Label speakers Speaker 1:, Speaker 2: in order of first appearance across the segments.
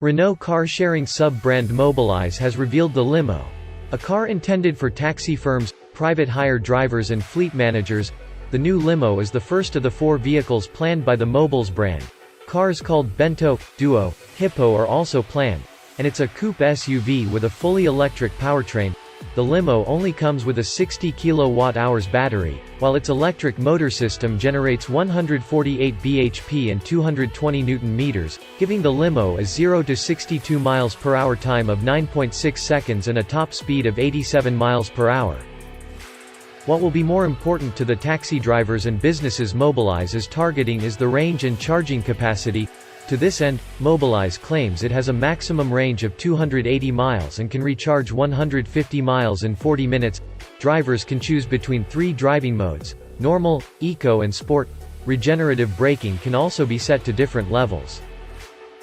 Speaker 1: Renault car-sharing sub-brand Mobilize has revealed the Limo. A car intended for taxi firms, private hire drivers and fleet managers, the new Limo is the first of the 4 vehicles planned by the Mobilize brand. Cars called Bento, Duo, Hippo are also planned, and it's a coupe SUV with a fully electric powertrain. The Limo only comes with a 60 kWh battery, while its electric motor system generates 148 bhp and 220 Nm, giving the Limo a 0 to 62 mph time of 9.6 seconds and a top speed of 87 mph. What will be more important to the taxi drivers and businesses Mobilize is targeting is the range and charging capacity. To this end, Mobilize claims it has a maximum range of 280 miles and can recharge 150 miles in 40 minutes. Drivers can choose between 3 driving modes: normal, eco and sport. Regenerative braking can also be set to different levels.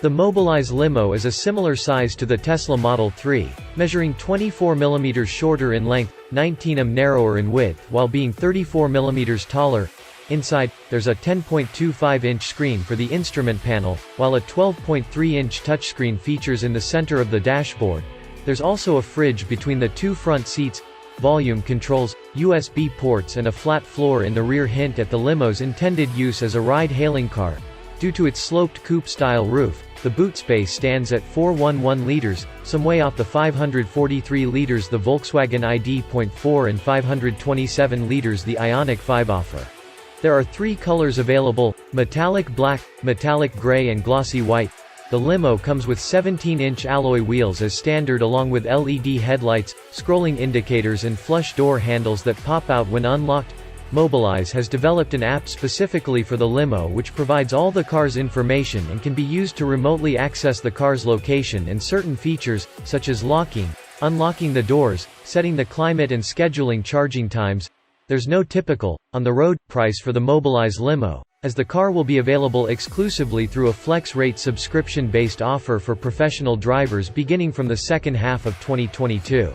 Speaker 1: The Mobilize Limo is a similar size to the Tesla Model 3, measuring 24 mm shorter in length, 19 mm narrower in width while being 34 mm taller. Inside, there's a 10.25-inch screen for the instrument panel, while a 12.3-inch touchscreen features in the center of the dashboard. There's also a fridge between the 2 front seats, volume controls, USB ports and a flat floor in the rear hint at the Limo's intended use as a ride-hailing car. Due to its sloped coupe-style roof, the boot space stands at 411 liters, some way off the 543 liters the Volkswagen ID.4 and 527 liters the Ioniq 5 offer. There are 3 colors available: metallic black, metallic gray and glossy white. The Limo comes with 17-inch alloy wheels as standard along with LED headlights, scrolling indicators and flush door handles that pop out when unlocked. Mobilize has developed an app specifically for the Limo which provides all the car's information and can be used to remotely access the car's location and certain features, such as locking, unlocking the doors, setting the climate and scheduling charging times. There's no typical, on-the-road, price for the Mobilize Limo, as the car will be available exclusively through a flex-rate subscription-based offer for professional drivers beginning from the second half of 2022.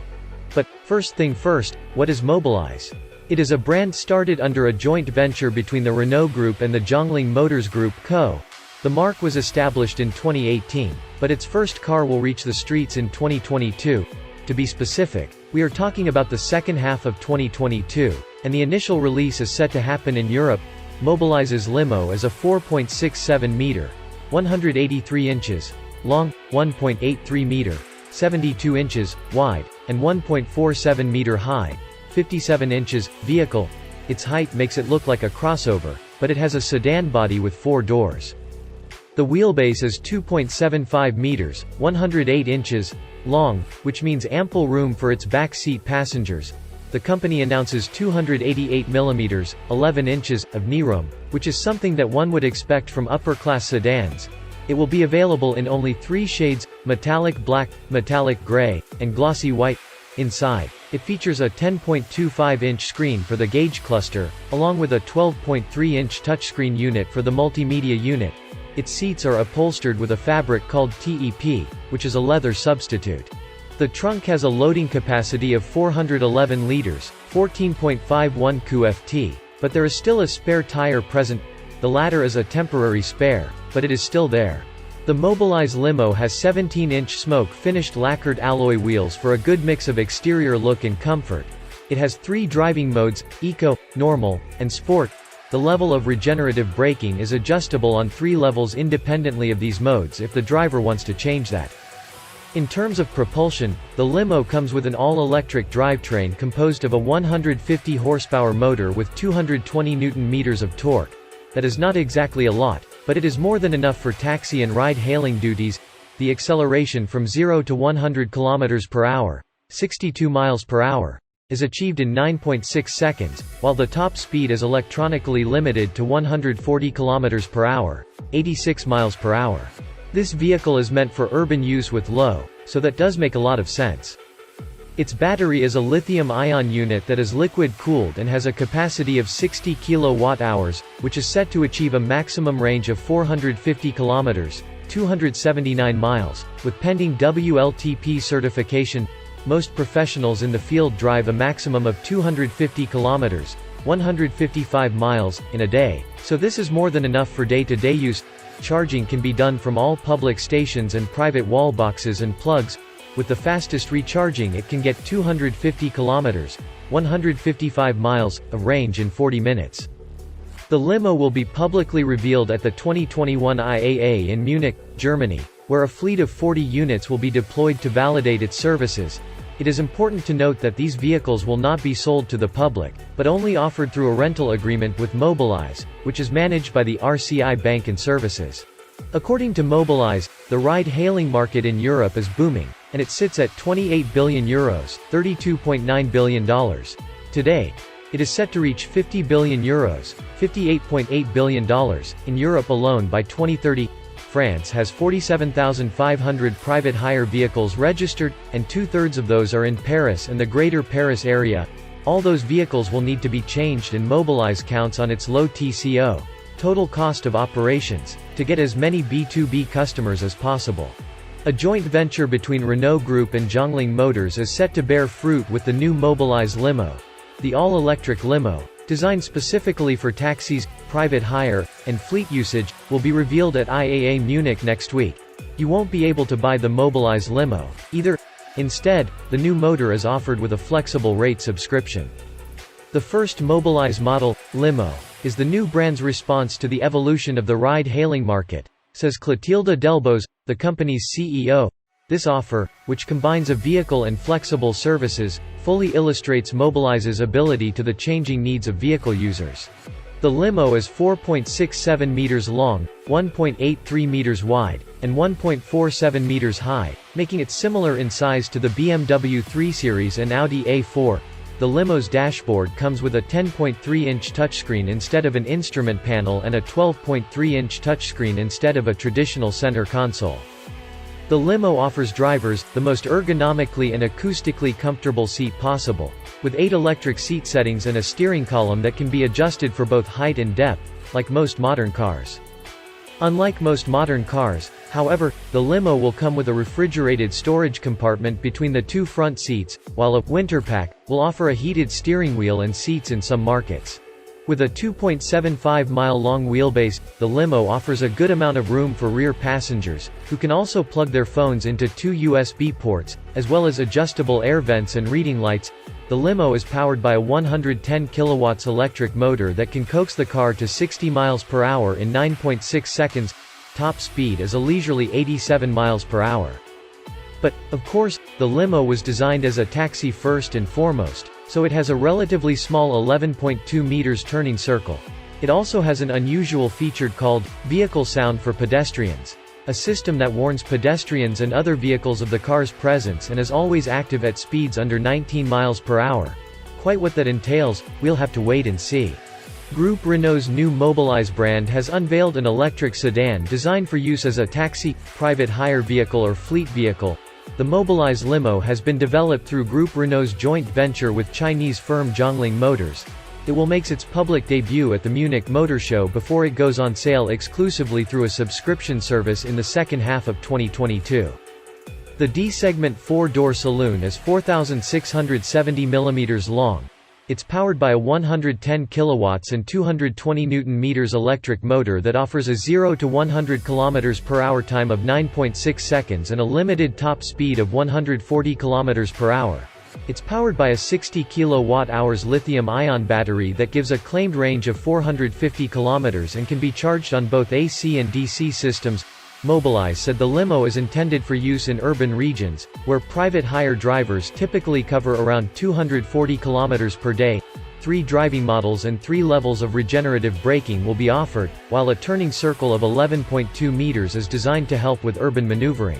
Speaker 1: But, first thing first, what is Mobilize? It is a brand started under a joint venture between the Renault Group and the Jiangling Motors Group Co. The marque was established in 2018, but its first car will reach the streets in 2022. To be specific, we are talking about the second half of 2022, and the initial release is set to happen in Europe. Mobilize's Limo is a 4.67 meter, 183 inches long, 1.83 meter, 72 inches wide, and 1.47 meter high, 57 inches vehicle. Its height makes it look like a crossover, but it has a sedan body with 4 doors. The wheelbase is 2.75 meters, 108 inches long, which means ample room for its back seat passengers. The company announces 288 mm, 11 inches, of knee-room, which is something that one would expect from upper-class sedans. It will be available in only 3 shades: metallic black, metallic gray, and glossy white. Inside, it features a 10.25-inch screen for the gauge cluster, along with a 12.3-inch touchscreen unit for the multimedia unit. Its seats are upholstered with a fabric called TEP, which is a leather substitute. The trunk has a loading capacity of 411 liters, 14.51 QFT, but there is still a spare tire present. The latter is a temporary spare, but it is still there. The Mobilize Limo has 17-inch smoke-finished lacquered alloy wheels for a good mix of exterior look and comfort. It has 3 driving modes: eco, normal, and sport. The level of regenerative braking is adjustable on 3 levels independently of these modes if the driver wants to change that. In terms of propulsion, the Limo comes with an all-electric drivetrain composed of a 150 horsepower motor with 220 Nm of torque. That is not exactly a lot, but it is more than enough for taxi and ride-hailing duties. The acceleration from 0 to 100 km/h, 62 mph, is achieved in 9.6 seconds, while the top speed is electronically limited to 140 km/h, 86 mph. This vehicle is meant for urban use with low, so that does make a lot of sense. Its battery is a lithium-ion unit that is liquid-cooled and has a capacity of 60 kWh, which is set to achieve a maximum range of 450 km, 279 miles, with pending WLTP certification. Most professionals in the field drive a maximum of 250 km, 155 miles, in a day, so this is more than enough for day-to-day use. charging can be done from all public stations and private wall boxes and plugs. With the fastest recharging it can get 250 kilometers, 155 miles, of range in 40 minutes. The limo will be publicly revealed at the 2021 IAA in Munich, Germany, where a fleet of 40 units will be deployed to validate its services. It is important to note that these vehicles will not be sold to the public, but only offered through a rental agreement with Mobilize, which is managed by the RCI Bank and Services. According to Mobilize, the ride-hailing market in Europe is booming, and it sits at €28 billion, $32.9 billion. Today, it is set to reach €50 billion, $58.8 billion, in Europe alone by 2030. France has 47,500 private hire vehicles registered, and two-thirds of those are in Paris and the Greater Paris area. All those vehicles will need to be changed, and Mobilize counts on its low TCO, total cost of operations, to get as many B2B customers as possible. A joint venture between Renault Group and Jiangling Motors is set to bear fruit with the new Mobilize Limo. The all-electric limo, designed specifically for taxis, private hire, and fleet usage, will be revealed at IAA Munich next week. You won't be able to buy the Mobilize Limo either. Instead, the new motor is offered with a flexible rate subscription. The first Mobilize model, Limo, is the new brand's response to the evolution of the ride-hailing market, says Clotilde Delbos, the company's CEO. This offer, which combines a vehicle and flexible services, fully illustrates Mobilize's ability to the changing needs of vehicle users. The limo is 4.67 meters long, 1.83 meters wide, and 1.47 meters high, making it similar in size to the BMW 3 Series and Audi A4. The limo's dashboard comes with a 10.3-inch touchscreen instead of an instrument panel and a 12.3-inch touchscreen instead of a traditional center console. The limo offers drivers the most ergonomically and acoustically comfortable seat possible, with 8 electric seat settings and a steering column that can be adjusted for both height and depth, like most modern cars. Unlike most modern cars, however, the limo will come with a refrigerated storage compartment between the 2 front seats, while a winter pack will offer a heated steering wheel and seats in some markets. With a 2.75-mile-long wheelbase, the limo offers a good amount of room for rear passengers, who can also plug their phones into 2 USB ports, as well as adjustable air vents and reading lights. The limo is powered by a 110 kW electric motor that can coax the car to 60 miles per hour in 9.6 seconds. Top speed is a leisurely 87 miles per hour. But, of course, the limo was designed as a taxi first and foremost, so it has a relatively small 11.2 meters turning circle. It also has an unusual feature called vehicle sound for pedestrians, a system that warns pedestrians and other vehicles of the car's presence and is always active at speeds under 19 miles per hour. Quite what that entails, we'll have to wait and see. Group Renault's new Mobilize brand has unveiled an electric sedan designed for use as a taxi, private hire vehicle or fleet vehicle. The Mobilize Limo has been developed through Group Renault's joint venture with Chinese firm Jiangling Motors. It will make its public debut at the Munich Motor Show before it goes on sale exclusively through a subscription service in the second half of 2022. The D-segment 4-door saloon is 4,670 mm long. It's powered by a 110 kilowatts and 220 Nm electric motor that offers a 0 to 100 km per hour time of 9.6 seconds and a limited top speed of 140 km per hour. It's powered by a 60 kWh lithium-ion battery that gives a claimed range of 450 km and can be charged on both AC and DC systems. Mobilize said the limo is intended for use in urban regions, where private hire drivers typically cover around 240 km per day. 3 driving models and 3 levels of regenerative braking will be offered, while a turning circle of 11.2 meters is designed to help with urban maneuvering.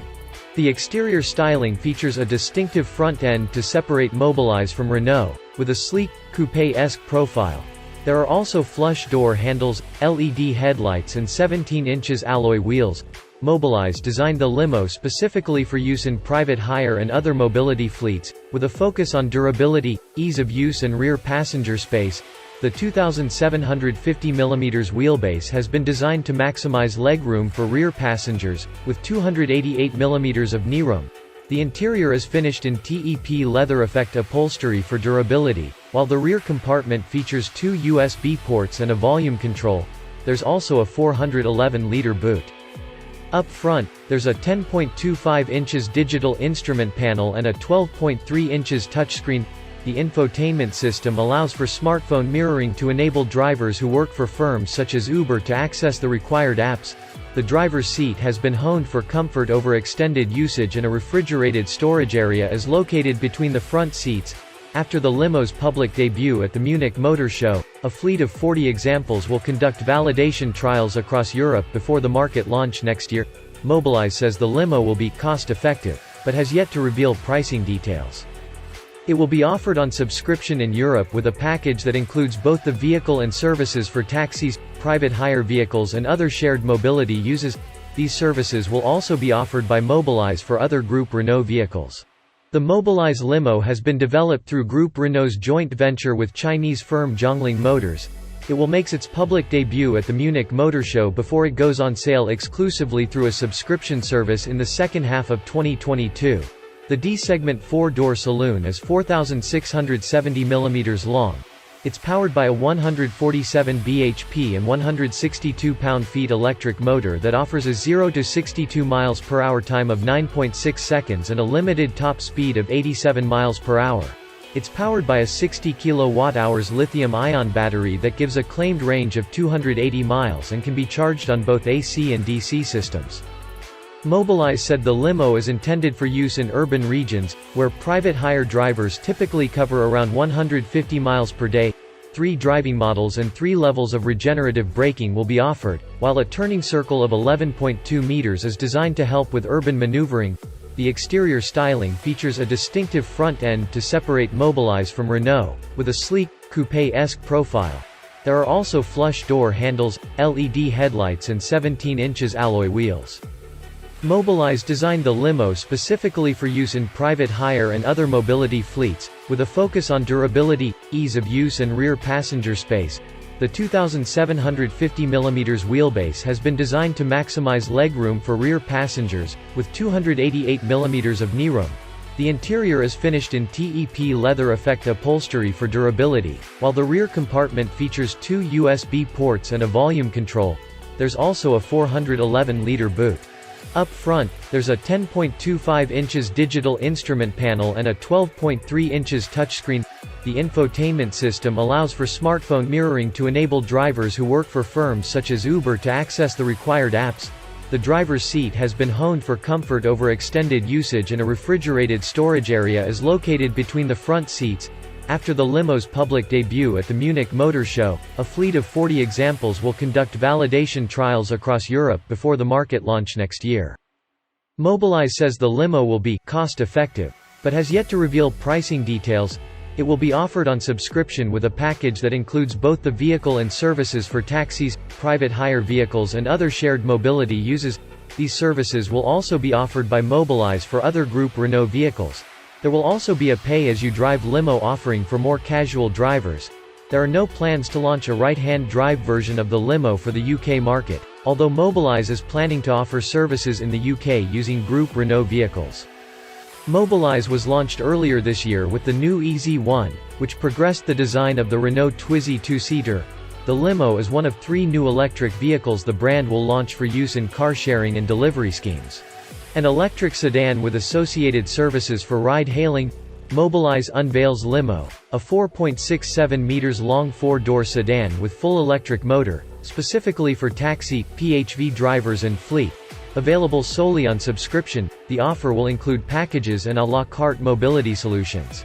Speaker 1: The exterior styling features a distinctive front end to separate Mobilize from Renault, with a sleek, coupe-esque profile. There are also flush door handles, LED headlights and 17 inches alloy wheels. Mobilize designed the limo specifically for use in private hire and other mobility fleets, with a focus on durability, ease of use and rear passenger space. The 2,750 mm wheelbase has been designed to maximize legroom for rear passengers, with 288 mm of kneeroom. The interior is finished in TEP leather effect upholstery for durability, while the rear compartment features 2 USB ports and a volume control. There's also a 411-liter boot. Up front, there's a 10.25 inches digital instrument panel and a 12.3 inches touchscreen. The infotainment system allows for smartphone mirroring to enable drivers who work for firms such as Uber to access the required apps. The driver's seat has been honed for comfort over extended usage, and a refrigerated storage area is located between the front seats. After the limo's public debut at the Munich Motor Show, a fleet of 40 examples will conduct validation trials across Europe before the market launch next year. Mobilize says the limo will be cost-effective, but has yet to reveal pricing details. It will be offered on subscription in Europe with a package that includes both the vehicle and services for taxis, private hire vehicles and other shared mobility uses. These services will also be offered by Mobilize for other Group Renault vehicles. The Mobilize Limo has been developed through Group Renault's joint venture with Chinese firm Jiangling Motors. It will make its public debut at the Munich Motor Show before it goes on sale exclusively through a subscription service in the second half of 2022. The D-segment four-door saloon is 4,670 mm long. It's powered by a 147 bhp and 162 pound-feet electric motor that offers a 0 to 62 mph time of 9.6 seconds and a limited top speed of 87 mph. It's powered by a 60 kWh lithium-ion battery that gives a claimed range of 280 miles and can be charged on both AC and DC systems. Mobilize said the limo is intended for use in urban regions, where private hire drivers typically cover around 150 miles per day. 3 driving models and 3 levels of regenerative braking will be offered, while a turning circle of 11.2 meters is designed to help with urban maneuvering. The exterior styling features a distinctive front end to separate Mobilize from Renault, with a sleek, coupe-esque profile. There are also flush door handles, LED headlights and 17 inches alloy wheels. Mobilize designed the limo specifically for use in private hire and other mobility fleets, with a focus on durability, ease of use and rear passenger space. The 2,750 mm wheelbase has been designed to maximize legroom for rear passengers, with 288 mm of kneeroom. The interior is finished in TEP leather effect upholstery for durability, while the rear compartment features 2 USB ports and a volume control. There's also a 411-liter boot. Up front, there's a 10.25 inches digital instrument panel and a 12.3 inches touchscreen. The infotainment system allows for smartphone mirroring to enable drivers who work for firms such as Uber to access the required apps. The driver's seat has been honed for comfort over extended usage, and a refrigerated storage area is located between the front seats. After the limo's public debut at the Munich Motor Show, a fleet of 40 examples will conduct validation trials across Europe before the market launch next year. Mobilize says the limo will be cost-effective, but has yet to reveal pricing details. It will be offered on subscription with a package that includes both the vehicle and services for taxis, private hire vehicles and other shared mobility uses. These services will also be offered by Mobilize for other Group Renault vehicles. There will also be a pay-as-you-drive limo offering for more casual drivers. There are no plans to launch a right-hand drive version of the limo for the UK market, although Mobilize is planning to offer services in the UK using Group Renault vehicles. Mobilize was launched earlier this year with the new EZ1, which progressed the design of the Renault Twizy two-seater. The limo is one of 3 new electric vehicles the brand will launch for use in car-sharing and delivery schemes. An electric sedan with associated services for ride-hailing. Mobilize unveils Limo, a 4.67 meters long 4-door sedan with full electric motor, specifically for taxi, PHV drivers and fleet. Available solely on subscription, the offer will include packages and à la carte mobility solutions.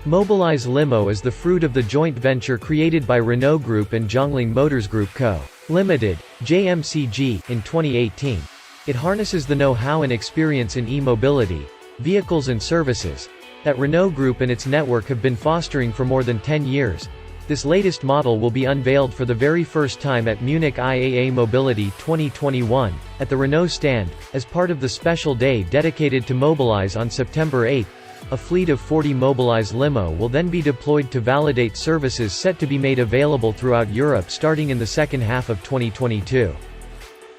Speaker 1: Mobilize Limo is the fruit of the joint venture created by Renault Group and Jiangling Motors Group Co. Limited, JMCG, in 2018. It harnesses the know-how and experience in e-mobility, vehicles and services, that Renault Group and its network have been fostering for more than 10 years. This latest model will be unveiled for the very first time at Munich IAA Mobility 2021, at the Renault stand, as part of the special day dedicated to Mobilize on September 8. A fleet of 40 Mobilize Limo will then be deployed to validate services set to be made available throughout Europe starting in the second half of 2022.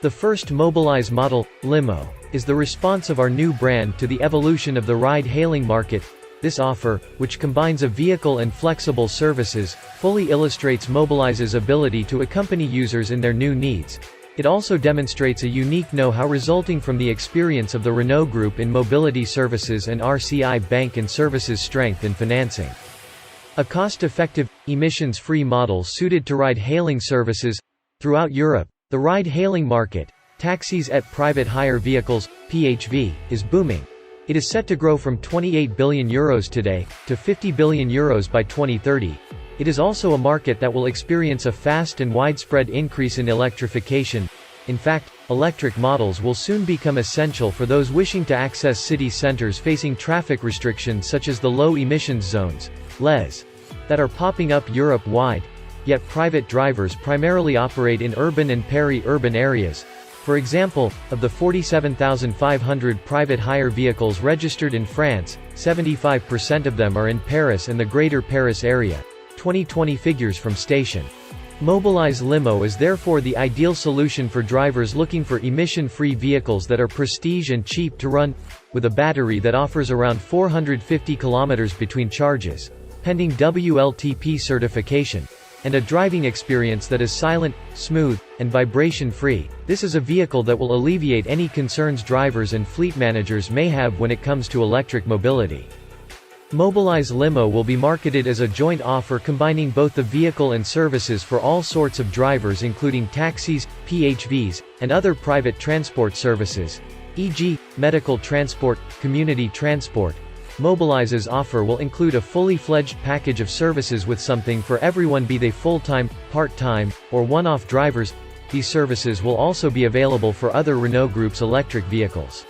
Speaker 1: The first Mobilize model, Limo, is the response of our new brand to the evolution of the ride-hailing market. This offer, which combines a vehicle and flexible services, fully illustrates Mobilize's ability to accompany users in their new needs. It also demonstrates a unique know-how resulting from the experience of the Renault Group in mobility services and RCI Bank and Services' strength in financing. A cost-effective, emissions-free model suited to ride-hailing services. Throughout Europe, the ride-hailing market, taxis et private hire vehicles, PHV, is booming. It is set to grow from €28 billion today, to €50 billion by 2030. It is also a market that will experience a fast and widespread increase in electrification. In fact, electric models will soon become essential for those wishing to access city centers facing traffic restrictions such as the low emissions zones, LEZ, that are popping up Europe-wide. Yet private drivers primarily operate in urban and peri-urban areas. For example, of the 47,500 private hire vehicles registered in France, 75% of them are in Paris and the Greater Paris area. 2020 figures from Station. Mobilize Limo is therefore the ideal solution for drivers looking for emission-free vehicles that are prestige and cheap to run, with a battery that offers around 450 km between charges, pending WLTP certification, and a driving experience that is silent, smooth, and vibration-free. This is a vehicle that will alleviate any concerns drivers and fleet managers may have when it comes to electric mobility. Mobilize Limo will be marketed as a joint offer combining both the vehicle and services for all sorts of drivers including taxis, PHVs, and other private transport services, e.g., medical transport, community transport. Mobilize's offer will include a fully fledged package of services with something for everyone, be they full-time, part-time, or one-off drivers. These services will also be available for other Renault Group's electric vehicles.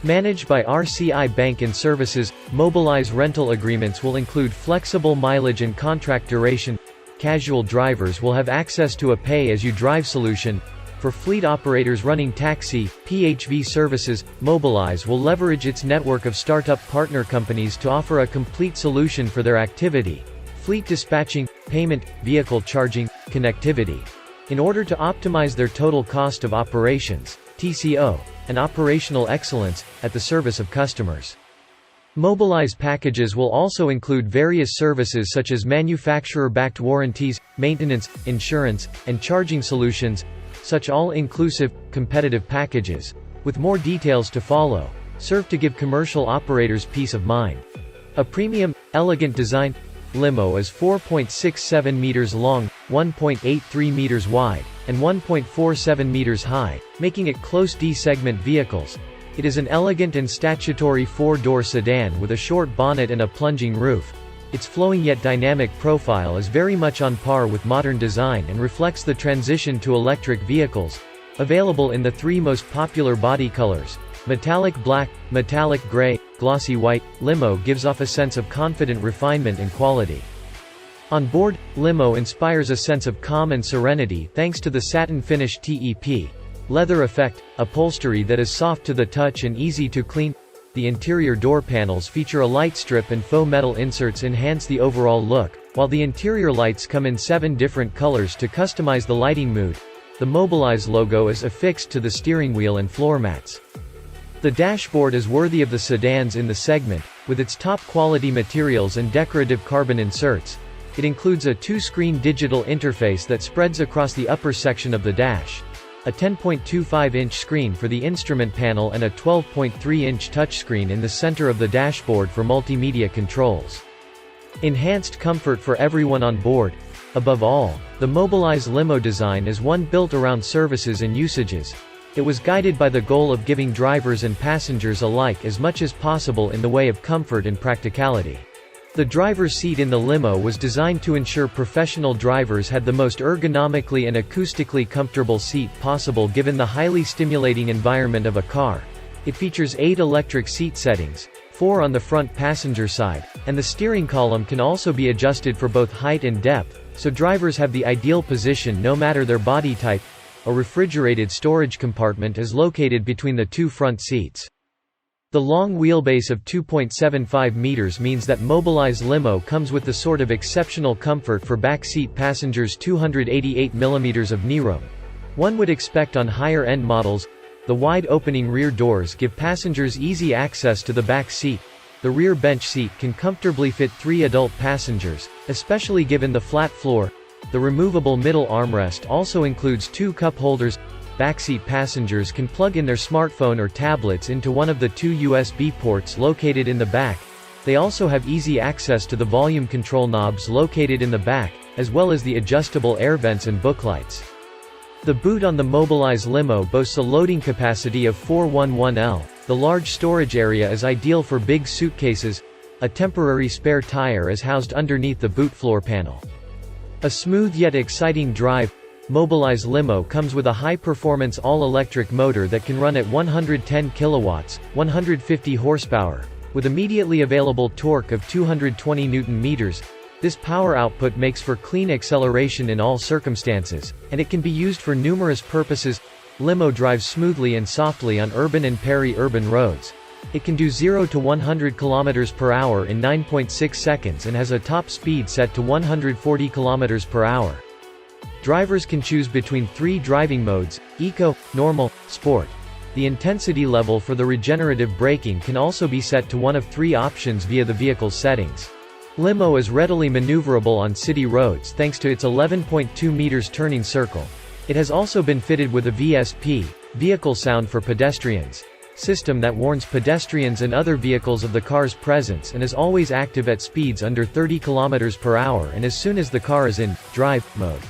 Speaker 1: Managed by RCI Bank and Services, Mobilize rental agreements will include flexible mileage and contract duration. Casual drivers will have access to a pay-as-you-drive solution. For fleet operators running taxi, PHV services, Mobilize will leverage its network of startup partner companies to offer a complete solution for their activity: fleet dispatching, payment, vehicle charging, connectivity. In order to optimize their total cost of operations, TCO, and operational excellence, at the service of customers. Mobilize packages will also include various services such as manufacturer-backed warranties, maintenance, insurance, and charging solutions. Such all-inclusive, competitive packages, with more details to follow, serve to give commercial operators peace of mind. A premium, elegant design, Limo is 4.67 meters long, 1.83 meters wide, and 1.47 meters high, making it close D-segment vehicles. It is an elegant and statutory four-door sedan with a short bonnet and a plunging roof. Its flowing yet dynamic profile is very much on par with modern design and reflects the transition to electric vehicles. Available in the three most popular body colors: metallic black, metallic gray, glossy white, Limo gives off a sense of confident refinement and quality. On board, Limo inspires a sense of calm and serenity thanks to the satin finish TEP leather effect, upholstery that is soft to the touch and easy to clean. The interior door panels feature a light strip and faux metal inserts enhance the overall look, while the interior lights come in 7 different colors to customize the lighting mood. The Mobilize logo is affixed to the steering wheel and floor mats. The dashboard is worthy of the sedans in the segment, with its top-quality materials and decorative carbon inserts. It includes a 2-screen digital interface that spreads across the upper section of the dash, a 10.25-inch screen for the instrument panel and a 12.3-inch touchscreen in the center of the dashboard for multimedia controls. Enhanced comfort for everyone on board. Above all, the Mobilize Limo design is one built around services and usages. It was guided by the goal of giving drivers and passengers alike as much as possible in the way of comfort and practicality. The driver's seat in the limo was designed to ensure professional drivers had the most ergonomically and acoustically comfortable seat possible given the highly stimulating environment of a car. It features 8 electric seat settings, 4 on the front passenger side, and the steering column can also be adjusted for both height and depth, so drivers have the ideal position no matter their body type. A refrigerated storage compartment is located between the 2 front seats. The long wheelbase of 2.75 meters means that Mobilize Limo comes with the sort of exceptional comfort for back-seat passengers 288 mm of kneeroom one would expect on higher-end models. The wide-opening rear doors give passengers easy access to the back seat. The rear bench seat can comfortably fit 3 adult passengers, especially given the flat floor. The removable middle armrest also includes 2 cup holders. backseat passengers can plug in their smartphone or tablets into one of the 2 USB ports located in the back. They also have easy access to the volume control knobs located in the back, as well as the adjustable air vents and booklights. The boot on the Mobilize Limo boasts a loading capacity of 411L. The large storage area is ideal for big suitcases. A temporary spare tire is housed underneath the boot floor panel. A smooth yet exciting drive, Mobilize Limo comes with a high-performance all-electric motor that can run at 110 kilowatts, 150 horsepower, with immediately available torque of 220 Nm. This power output makes for clean acceleration in all circumstances, and it can be used for numerous purposes. Limo drives smoothly and softly on urban and peri-urban roads. It can do 0 to 100 km per hour in 9.6 seconds and has a top speed set to 140 km per hour. Drivers can choose between 3 driving modes: Eco, Normal, Sport. The intensity level for the regenerative braking can also be set to one of 3 options via the vehicle's settings. Limo is readily maneuverable on city roads thanks to its 11.2 meters turning circle. It has also been fitted with a VSP, Vehicle Sound for Pedestrians, system that warns pedestrians and other vehicles of the car's presence and is always active at speeds under 30 km per hour and as soon as the car is in drive mode.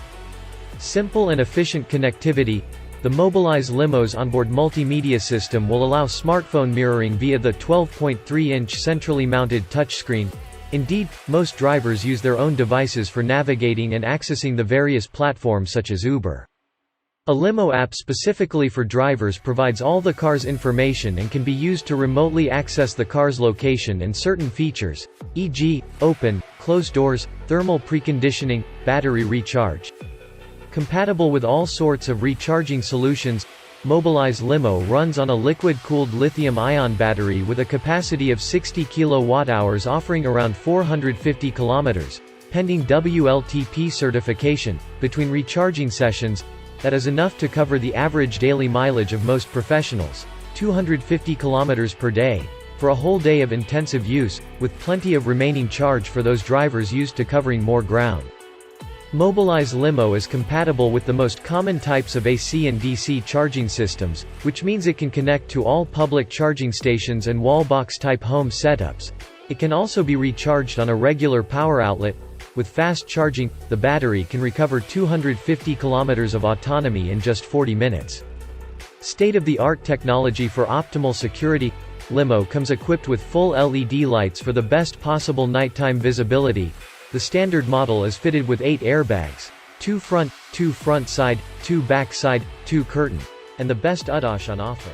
Speaker 1: Simple and efficient connectivity. The Mobilize Limo's onboard multimedia system will allow smartphone mirroring via the 12.3-inch centrally mounted touchscreen. Indeed, most drivers use their own devices for navigating and accessing the various platforms such as Uber. A Limo app specifically for drivers provides all the car's information and can be used to remotely access the car's location and certain features, e.g., open, close doors, thermal preconditioning, battery recharge. Compatible with all sorts of recharging solutions, Mobilize Limo runs on a liquid-cooled lithium-ion battery with a capacity of 60 kWh offering around 450 km, pending WLTP certification, between recharging sessions. That is enough to cover the average daily mileage of most professionals, 250 km per day, for a whole day of intensive use, with plenty of remaining charge for those drivers used to covering more ground. Mobilize Limo is compatible with the most common types of AC and DC charging systems, which means it can connect to all public charging stations and wallbox-type home setups. It can also be recharged on a regular power outlet. With fast charging, the battery can recover 250 km of autonomy in just 40 minutes. State-of-the-art technology for optimal security. Limo comes equipped with full LED lights for the best possible nighttime visibility. The standard model is fitted with 8 airbags, 2 front, 2 front side, 2 back side, 2 curtain, and the best ADAS on offer.